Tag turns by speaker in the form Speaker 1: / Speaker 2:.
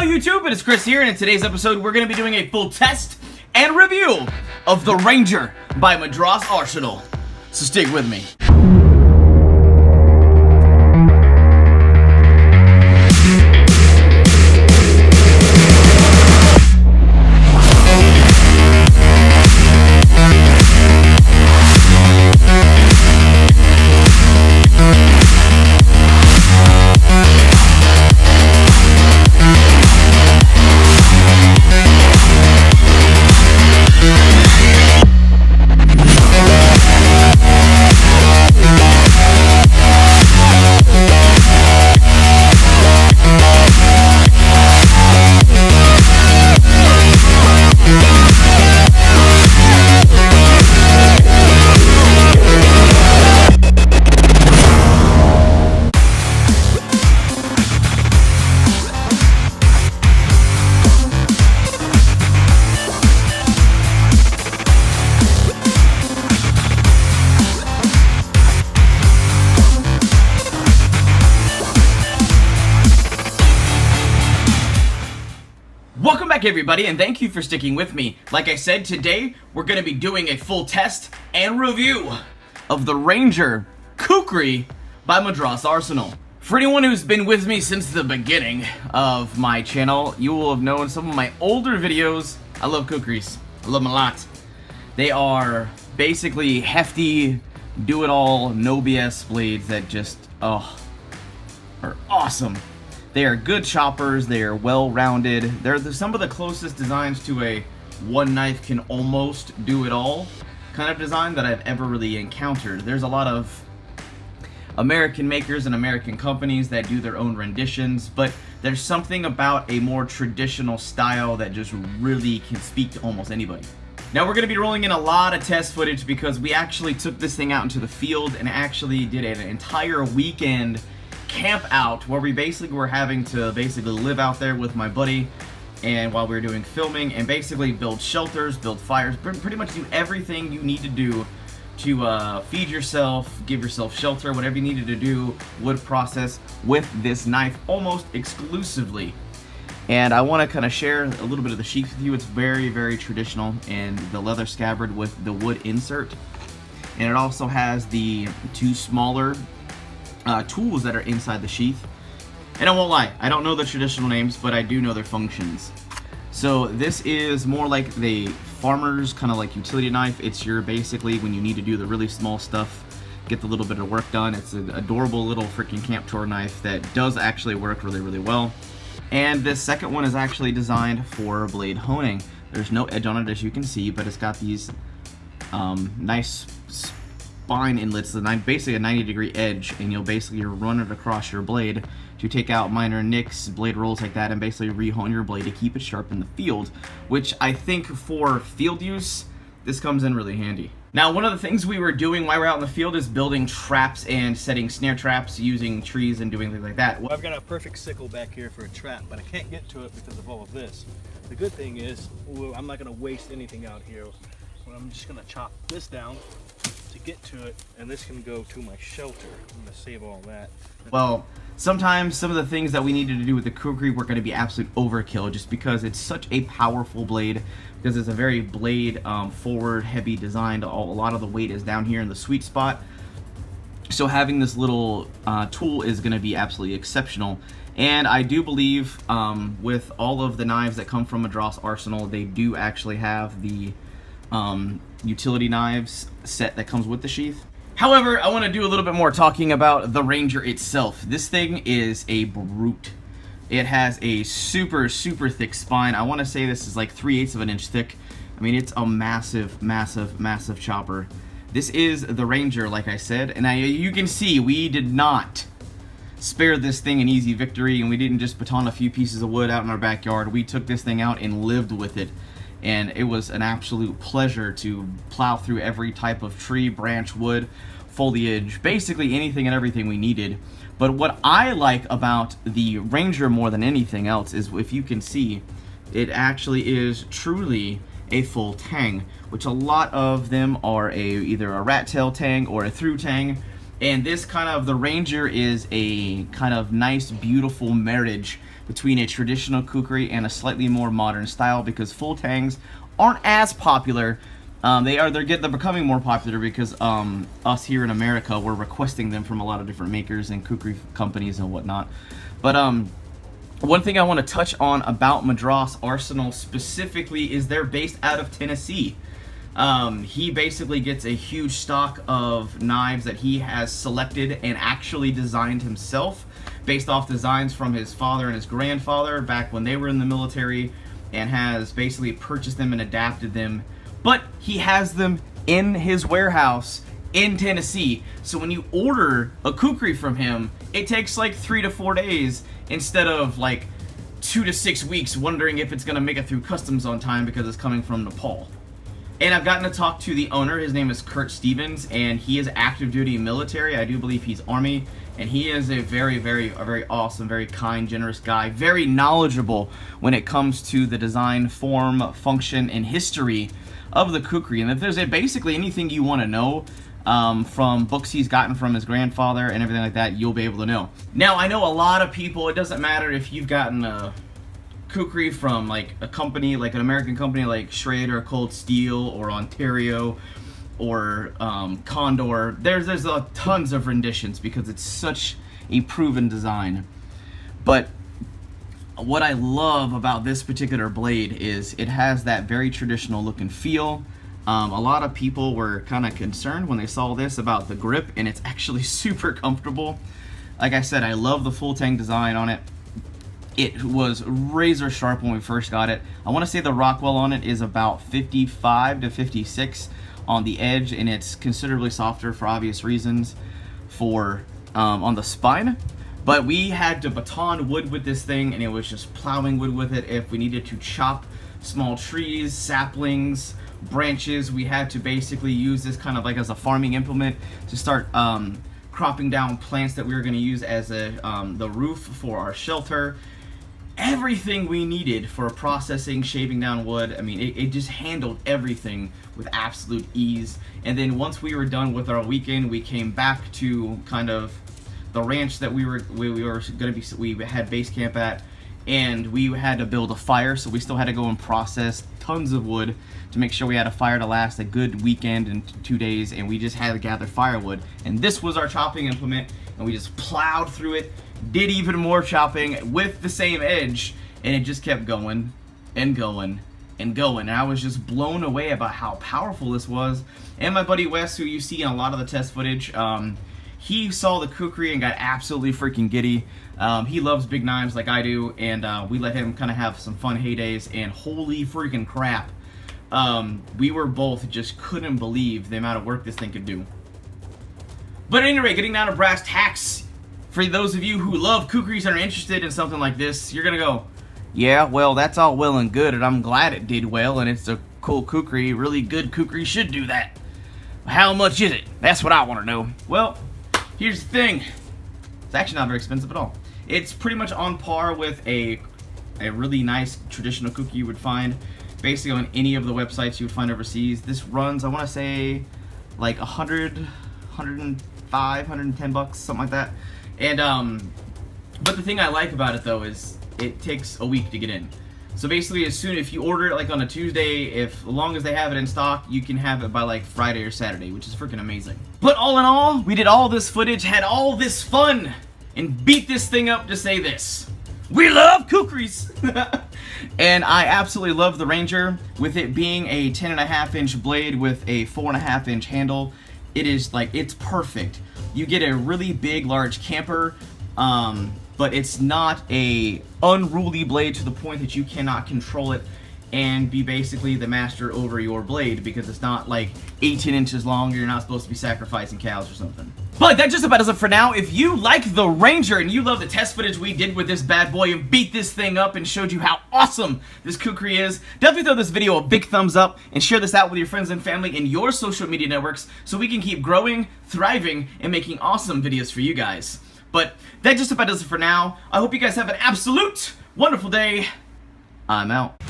Speaker 1: YouTube, it is Chris here, and in today's episode we're going to be doing a full test and review of the Ranger by Madras Arsenal. So stick with me. Welcome back everybody, and thank you for sticking with me. Like I said, today we're going to be doing a full test and review of the Ranger Kukri by Madras Arsenal. For anyone who's been with me since the beginning of my channel, you will have known some of my older videos. I love Kukris. I love them a lot. They are basically hefty, do-it-all, no BS blades that just, are awesome. They are good choppers, they are well-rounded. They're some of the closest designs to a one knife can almost do it all kind of design that I've ever really encountered. There's a lot of American makers and American companies that do their own renditions, but there's something about a more traditional style that just really can speak to almost anybody. Now we're going to be rolling in a lot of test footage because we actually took this thing out into the field and actually did an entire weekend camp out where we basically were having to live out there with my buddy, and while we were doing filming, and basically build shelters, build fires, pretty much do everything you need to do to feed yourself, give yourself shelter, whatever you needed to do, wood process with this knife almost exclusively. And I want to kind of share a little bit of the sheath with you. It's very, very traditional, and the leather scabbard with the wood insert, and it also has the two smaller tools that are inside the sheath. And I won't lie, I don't know the traditional names, but I do know their functions. So this is more like the farmer's kind of like utility knife. It's your basically when you need to do the really small stuff, get the little bit of work done. It's an adorable little freaking camp tour knife that does actually work really, really well. And this second one is actually designed for blade honing. There's no edge on it, as you can see, but it's got these nice spine inlets, basically a 90-degree edge, and you'll basically run it across your blade to take out minor nicks, blade rolls like that, and basically re-hone your blade to keep it sharp in the field, which I think for field use, this comes in really handy. Now, one of the things we were doing while we're out in the field is building traps and setting snare traps using trees and doing things like that.
Speaker 2: Well, I've got a perfect sickle back here for a trap, but I can't get to it because of all of this. The good thing is, I'm not going to waste anything out here. I'm just going to chop this down to get to it, and this can go to my shelter. I'm going to save all that.
Speaker 1: Well, sometimes some of the things that we needed to do with the Khukri were going to be absolute overkill just because it's such a powerful blade, because it's a very blade forward heavy design. A lot of the weight is down here in the sweet spot. So having this little tool is going to be absolutely exceptional. And I do believe with all of the knives that come from Madras Arsenal, they do actually have the utility knives set that comes with the sheath. However, I want to do a little bit more talking about the Ranger itself. This thing is a brute. It has a super, super thick spine. I want to say this is like 3/8 of an inch thick. I mean, it's a massive, massive, massive chopper. This is the Ranger, like I said, and you can see we did not spare this thing an easy victory, and we didn't just baton a few pieces of wood out in our backyard. We took this thing out and lived with it. And it was an absolute pleasure to plow through every type of tree, branch, wood, foliage, basically anything and everything we needed. But what I like about the Ranger more than anything else is, if you can see, it actually is truly a full tang, which a lot of them are either a rat tail tang or a through tang. And this kind of, the Ranger is a kind of nice, beautiful marriage between a traditional kukri and a slightly more modern style, because full tangs aren't as popular. They're becoming more popular because us here in America, we're requesting them from a lot of different makers and kukri companies and whatnot. But one thing I want to touch on about Madras Arsenal specifically is they're based out of Tennessee. He basically gets a huge stock of knives that he has selected and actually designed himself, based off designs from his father and his grandfather back when they were in the military, and has basically purchased them and adapted them. But he has them in his warehouse in Tennessee. So when you order a kukri from him, it takes like 3 to 4 days instead of like 2 to 6 weeks, wondering if it's going to make it through customs on time because it's coming from Nepal. And I've gotten to talk to the owner. His name is Kurt Stevens, and he is active duty military. I do believe he's Army, and he is a very awesome, very kind, generous guy, very knowledgeable when it comes to the design, form, function, and history of the kukri. And if there's basically anything you want to know from books he's gotten from his grandfather and everything like that, you'll be able to know. Now, I know a lot of people, it doesn't matter if you've gotten a kukri from like a company, like an American company like Schrader, Cold Steel, or Ontario, or Condor. There's tons of renditions because it's such a proven design. But what I love about this particular blade is it has that very traditional look and feel. A lot of people were kind of concerned when they saw this about the grip, and it's actually super comfortable. Like I said, I love the full tang design on it. It was razor sharp when we first got it. I want to say the Rockwell on it is about 55 to 56 on the edge, and it's considerably softer for obvious reasons for on the spine. But we had to baton wood with this thing, and it was just plowing wood with it. If we needed to chop small trees, saplings, branches, we had to basically use this kind of like as a farming implement to start cropping down plants that we were going to use as the roof for our shelter. Everything we needed for processing, shaving down wood. I mean, it just handled everything with absolute ease. And then once we were done with our weekend, we came back to kind of the ranch that we had base camp at, and we had to build a fire, so we still had to go and process tons of wood to make sure we had a fire to last a good weekend and 2 days, and we just had to gather firewood. And this was our chopping implement, and we just plowed through it, did even more chopping with the same edge, and it just kept going and going and going. And I was just blown away about how powerful this was. And my buddy Wes, who you see in a lot of the test footage, he saw the kukri and got absolutely freaking giddy. He loves big knives like I do, and we let him kind of have some fun heydays, and holy freaking crap, we were both just couldn't believe the amount of work this thing could do. But at any rate, getting down to brass tacks, for those of you who love kukris and are interested in something like this, you're gonna go, yeah, well, that's all well and good, and I'm glad it did well, and it's a cool kukri. Really good kukri should do that. How much is it? That's what I want to know. Well, here's the thing. It's actually not very expensive at all. It's pretty much on par with a really nice traditional kukri you would find basically on any of the websites you would find overseas. This runs, I want to say, like 100, 105, 110 bucks, something like that. And but the thing I like about it though is it takes a week to get in. So basically, if you order it like on a Tuesday, as long as they have it in stock, you can have it by like Friday or Saturday, which is freaking amazing. But all in all, we did all this footage, had all this fun, and beat this thing up to say this: we love kukris! And I absolutely love the Ranger, with it being a 10.5-inch blade with a 4.5-inch handle. It is like, it's perfect. You get a really big, large camper, but it's not a unruly blade to the point that you cannot control it and be basically the master over your blade, because it's not like 18 inches long, or you're not supposed to be sacrificing cows or something. But that just about does it for now. If you like the Ranger and you love the test footage we did with this bad boy and beat this thing up and showed you how awesome this kukri is, definitely throw this video a big thumbs up and share this out with your friends and family in your social media networks so we can keep growing, thriving, and making awesome videos for you guys. But that just about does it for now. I hope you guys have an absolute wonderful day. I'm out.